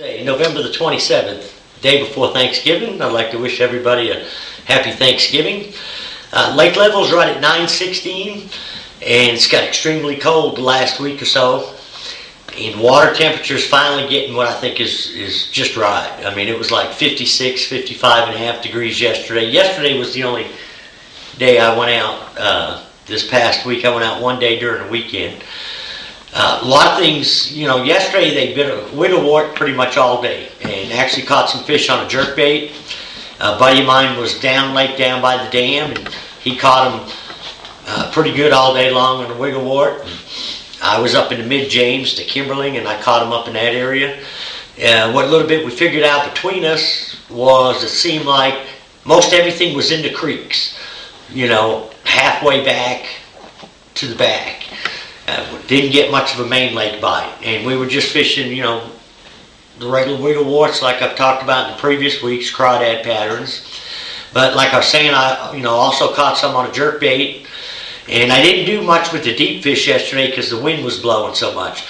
Wednesday, November the 27th, day before Thanksgiving. I'd like to wish everybody a happy Thanksgiving. Lake level's right at 916, and it's got extremely cold the last week or so. And water temperature's finally getting what I think is just right. I mean, it was like 56, 55 and a half degrees yesterday. Yesterday was the only day I went out this past week. I went out one day during the weekend. A lot of things, yesterday they bit a wigglewort pretty much all day and actually caught some fish on a jerkbait. A buddy of mine was down lake down by the dam, and he caught them pretty good all day long on a wigglewort. I was up in the mid-James to Kimberling, and I caught them up in that area. What little bit we figured out between us was it seemed like most everything was in the creeks, halfway back to the back. Didn't get much of a main lake bite, and we were just fishing, the regular wiggleworts like I've talked about in the previous weeks, crawdad patterns. But like I was saying, I also caught some on a jerkbait, and I didn't do much with the deep fish yesterday because the wind was blowing so much.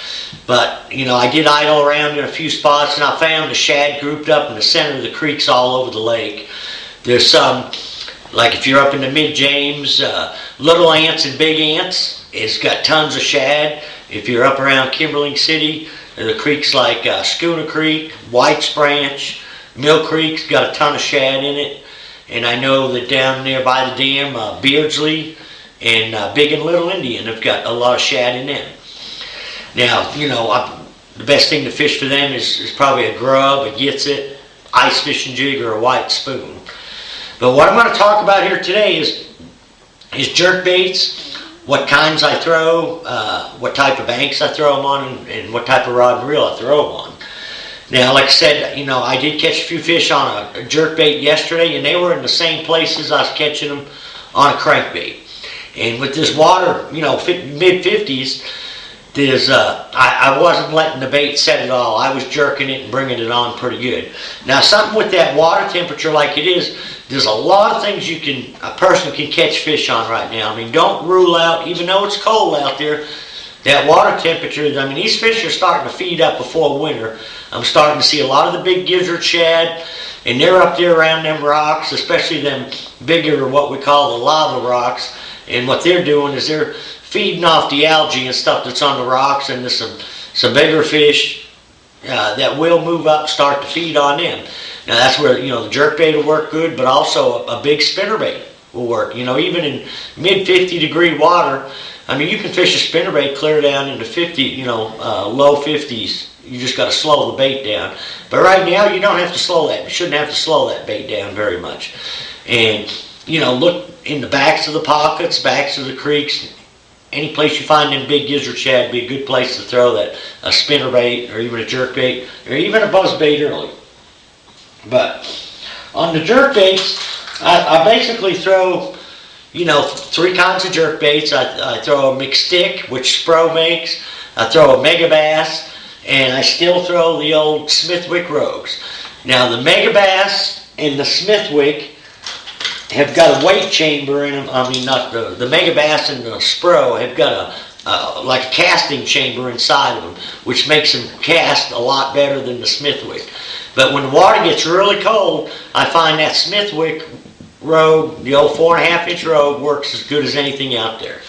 But I did idle around in a few spots, and I found the shad grouped up in the center of the creeks all over the lake. There's some, like if you're up in the mid-James, little ants and big ants. It's got tons of shad. If you're up around Kimberling City, the creeks like Schooner Creek, White's Branch, Mill Creek's got a ton of shad in it. And I know that down there by the dam, Beardsley and Big and Little Indian have got a lot of shad in them. Now, the best thing to fish for them is probably a grub, a gets-it, ice fishing jig, or a white spoon. But what I'm going to talk about here today is jerkbaits, what kinds I throw, what type of banks I throw them on, and what type of rod and reel I throw them on. Now, like I said, I did catch a few fish on a jerkbait yesterday, and they were in the same places I was catching them on a crankbait. And with this water, mid-50s, I wasn't letting the bait set at all. I was jerking it and bringing it on pretty good. Now, something with that water temperature like it is, there's a lot of things a person can catch fish on right now. I mean, don't rule out, even though it's cold out there, that water temperature, these fish are starting to feed up before winter. I'm starting to see a lot of the big gizzard shad, and they're up there around them rocks, especially them bigger, what we call the lava rocks. And what they're doing is they're feeding off the algae and stuff that's on the rocks, and there's some bigger fish that will move up, start to feed on them. Now that's where the jerkbait will work good, but also a big spinnerbait will work. Even in mid 50 degree water, you can fish a spinnerbait clear down into 50, low 50s. You just got to slow the bait down. But right now you don't have to slow that. You shouldn't have to slow that bait down very much. And look in the backs of the pockets, backs of the creeks. Any place you find them big gizzard shad would be a good place to throw that, a spinnerbait or even a jerkbait or even a buzzbait early. But on the jerkbaits, I basically throw, three kinds of jerkbaits. I throw a McStick, which Spro makes. I throw a Mega Bass, and I still throw the old Smithwick Rogues. Now the Mega Bass and the Smithwick have got a weight chamber in them. Not the Mega Bass and the Spro have got like a casting chamber inside of them, which makes them cast a lot better than the Smithwick. But when the water gets really cold, I find that Smithwick Rogue, the old 4.5 inch Rogue, works as good as anything out there.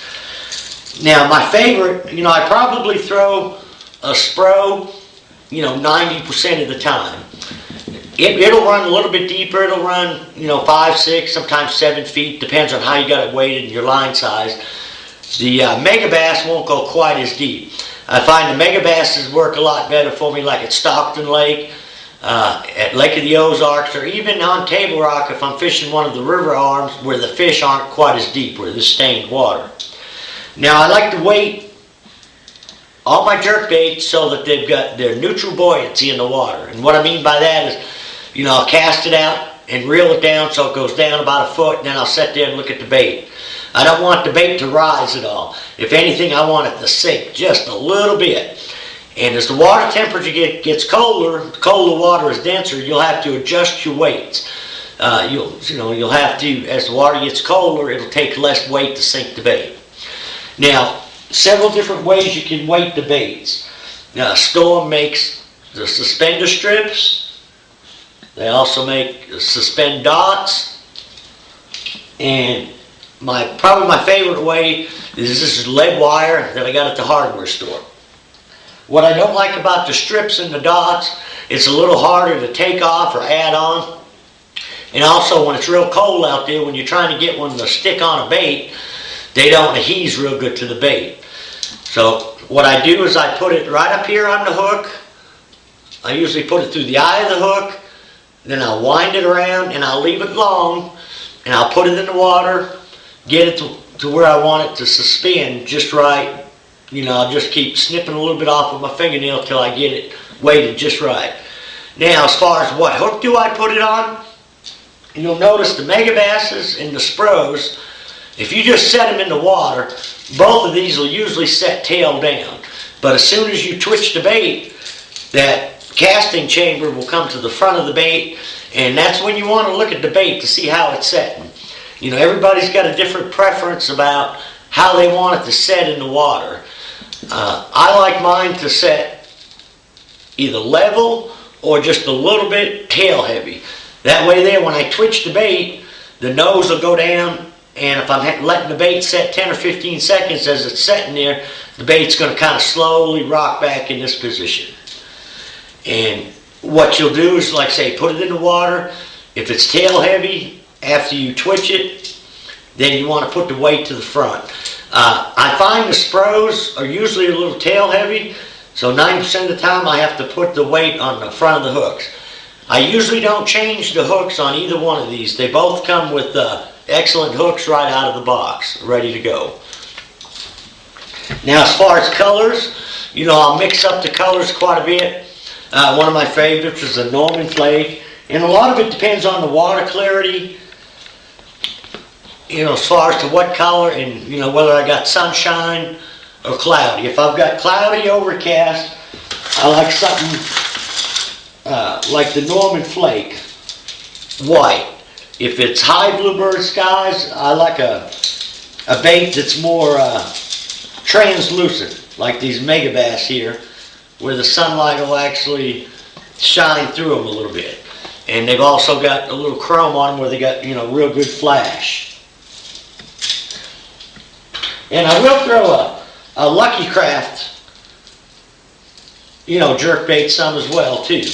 Now my favorite, I probably throw a Spro, 90% of the time. It'll run a little bit deeper. It'll run, 5, 6, sometimes 7 feet. Depends on how you got it weighted and your line size. The Mega Bass won't go quite as deep. I find the Mega Basses work a lot better for me, like at Stockton Lake, at Lake of the Ozarks, or even on Table Rock if I'm fishing one of the river arms where the fish aren't quite as deep, where there's stained water. Now I like to weight all my jerkbaits so that they've got their neutral buoyancy in the water. And what I mean by that is, I'll cast it out and reel it down so it goes down about a foot, and then I'll sit there and look at the bait. I don't want the bait to rise at all. If anything, I want it to sink just a little bit. And as the water temperature gets colder, the colder water is denser, you'll have to adjust your weights. You'll have to, as the water gets colder, it'll take less weight to sink the bait. Now, several different ways you can weight the baits. Storm makes the suspender strips. They also make suspend dots. And probably my favorite way is this lead wire that I got at the hardware store. What I don't like about the strips and the dots, it's a little harder to take off or add on. And also when it's real cold out there, when you're trying to get one to stick on a bait, they don't adhere real good to the bait. So what I do is I put it right up here on the hook. I usually put it through the eye of the hook. Then I'll wind it around and I'll leave it long. And I'll put it in the water, get it to where I want it to suspend just right. You know, I'll just keep snipping a little bit off with my fingernail till I get it weighted just right. Now, as far as what hook do I put it on, you'll notice the Megabasses and the Spros, if you just set them in the water, both of these will usually set tail down. But as soon as you twitch the bait, that casting chamber will come to the front of the bait, and that's when you want to look at the bait to see how it's setting. You know, everybody's got a different preference about how they want it to set in the water. I like mine to set either level or just a little bit tail heavy. That way there, when I twitch the bait, the nose will go down, and if I'm letting the bait set 10 or 15 seconds as it's setting there, the bait's going to kind of slowly rock back in this position. And what you'll do is, like I say, put it in the water. If it's tail heavy, after you twitch it, then you want to put the weight to the front. I find the Spros are usually a little tail heavy, so 90% of the time I have to put the weight on the front of the hooks. I usually don't change the hooks on either one of these. They both come with excellent hooks right out of the box, ready to go. Now, as far as colors, you know, I'll mix up the colors quite a bit. One of my favorites is the Norman Flake, and a lot of it depends on the water clarity, you know, as far as to what color and, you know, whether I got sunshine or cloudy. If I've got cloudy overcast, I like something like the Norman Flake, white. If it's high bluebird skies, I like a bait that's more translucent, like these Megabass here, where the sunlight will actually shine through them a little bit. And they've also got a little chrome on them where they got, you know, real good flash. And I will throw a Lucky Craft, you know, jerkbait some as well too.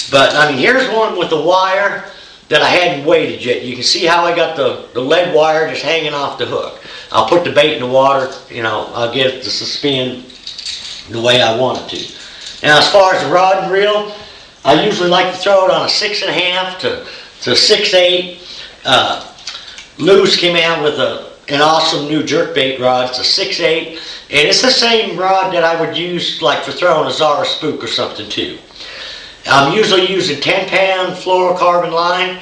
But I mean, here's one with the wire that I hadn't weighted yet. You can see how I got the lead wire just hanging off the hook. I'll put the bait in the water, you know, I'll get it to suspend the way I want it to. Now, as far as the rod and reel, I usually like to throw it on a 6.5 to 6/8. Lou's came out with an awesome new jerkbait rod. It's a 6/8, and it's the same rod that I would use like for throwing a Zara spook or something too. I'm usually using 10-pound fluorocarbon line.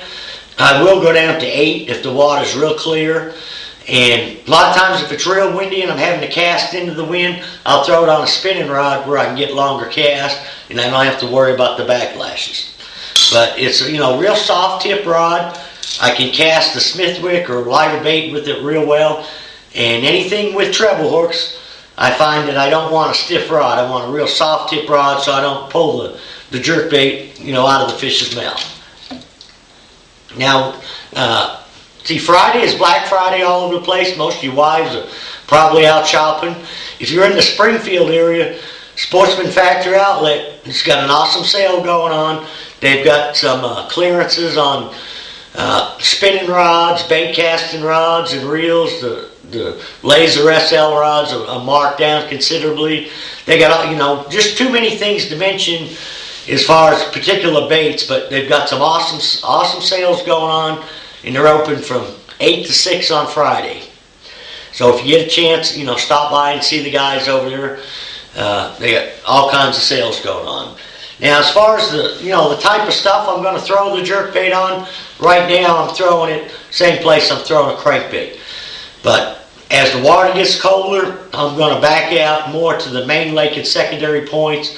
I will go down to 8 if the water's real clear. And a lot of times if it's real windy and I'm having to cast into the wind, I'll throw it on a spinning rod where I can get longer cast and I don't have to worry about the backlashes. But it's, you know, real soft tip rod. I can cast the Smithwick or lighter bait with it real well. And anything with treble hooks, I find that I don't want a stiff rod. I want a real soft tip rod so I don't pull the jerk bait, you know, out of the fish's mouth. Now, see, Friday is Black Friday all over the place. Most of you wives are probably out shopping. If you're in the Springfield area, Sportsman Factory Outlet has got an awesome sale going on. They've got some clearances on spinning rods, bait casting rods, and reels. The Laser SL rods are marked down considerably. They got, you know, just too many things to mention as far as particular baits, but they've got some awesome sales going on. And they're open from 8 to 6 on Friday. So if you get a chance, you know, stop by and see the guys over there. They got all kinds of sales going on. Now, as far as the type of stuff I'm going to throw the jerkbait on, right now I'm throwing it same place I'm throwing a crankbait. But as the water gets colder, I'm going to back out more to the main lake and secondary points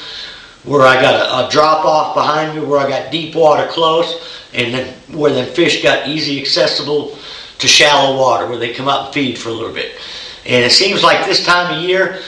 where I got a drop off behind me, where I got deep water close, and then where the fish got easy accessible to shallow water, where they come up and feed for a little bit. And it seems like this time of year,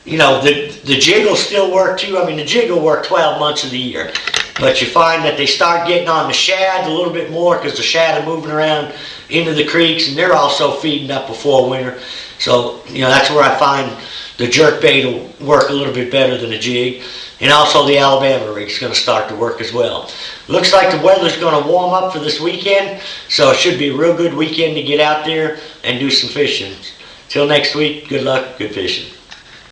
you know, the jig will still work too. I mean, the jig will work 12 months of the year. But you find that they start getting on the shad a little bit more because the shad are moving around into the creeks, and they're also feeding up before winter. So, you know, that's where I find the jerk bait will work a little bit better than the jig. And also the Alabama rig is going to start to work as well. Looks like the weather's going to warm up for this weekend, so it should be a real good weekend to get out there and do some fishing. Till next week, good luck, good fishing.